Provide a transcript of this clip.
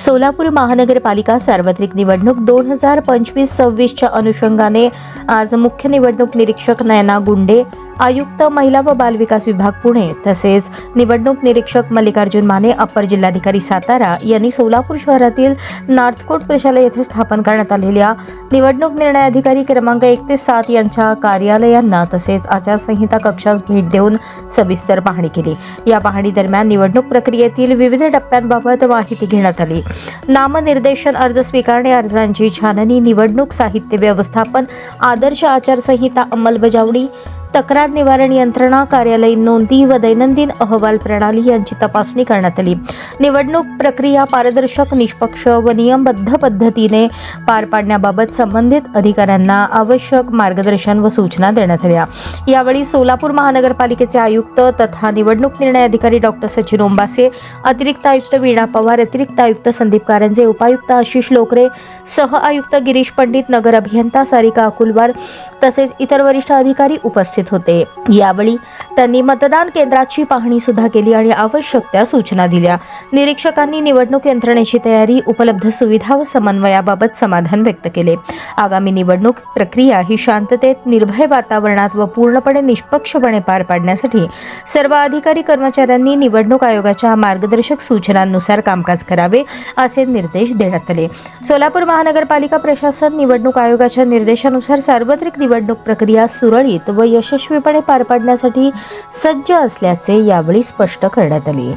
सोलापूर महानगरपालिका सार्वत्रिक निवडणूक 2025-26च्या अनुषंगाने आज मुख्य निवडणूक निरीक्षक नयना गुंडे, आयुक्त महिला व बालविकास विभाग पुणे तसेच निवडणूक निरीक्षक मल्लिकार्जुन माने, अप्पर जिल्हाधिकारी सातारा यांनी सोलापूर शहरातील नॉर्थकोट प्रशाला येथे स्थापन करण्यात आलेल्या निवडणूक निर्णय अधिकारी क्रमांक 1 ते 7 यांच्या कार्यालयांना तसेच आचारसंहिता कक्षास भेट देऊन सविस्तर पाहणी केली। या पाहणी दरम्यान निवडणूक प्रक्रियेतील विविध टप्प्यांबाबत माहिती घेण्यात आली। नामनिर्देशन, अर्ज स्वीकारणे, अर्जांची छाननी, निवडणूक साहित्य व्यवस्थापन, आदर्श आचारसंहिता अंमलबजावणी, तक्रार निवारण यंत्रणा, कार्यालयीन नोंदी व दैनंदिन अहवाल प्रणाली यांची तपासणी करण्यात आली। निवडणूक प्रक्रिया पारदर्शक, निष्पक्ष व नियमबद्ध पद्धतीने पार पाडण्याबाबत संबंधित अधिकाऱ्यांना आवश्यक मार्गदर्शन व सूचना देण्यात आल्या। यावेळी सोलापूर महानगरपालिकेचे आयुक्त तथा निवडणूक निर्णय अधिकारी डॉक्टर सचिन ओंबासे, अतिरिक्त आयुक्त वीणा पवार, अतिरिक्त आयुक्त संदीप कारंजे, उपायुक्त आशिष लोकरे, सह आयुक्त गिरीश पंडित, नगर अभियंता सारिका अकुलवार तसेच इतर वरिष्ठ अधिकारी उपस्थित होते। यावेळी त्यांनी मतदान केंद्राची पाहणी सुद्धा केली आणि आवश्यक त्या सूचना दिल्या। निरीक्षकांनी निवडणूक यंत्रणेची तयारी, उपलब्ध सुविधा व समन्वयाबाबत समाधान व्यक्त केले। आगामी निवडणूक प्रक्रिया ही शांततेत, निर्भय वातावरणात व पूर्णपणे निष्पक्षपणे पार पाडण्यासाठी सर्व अधिकारी कर्मचाऱ्यांनी निवडणूक आयोगाच्या मार्गदर्शक सूचनांनुसार कामकाज करावे असे निर्देश देण्यात आले। सोलापूर महानगरपालिका प्रशासन निवडणूक आयोगाच्या निर्देशानुसार सार्वत्रिक निवडणूक प्रक्रिया सुरळीत व यशस्वीपणे पार पाडण्यासाठी सज्ज असल्याचे यावेळी स्पष्ट करण्यात आले।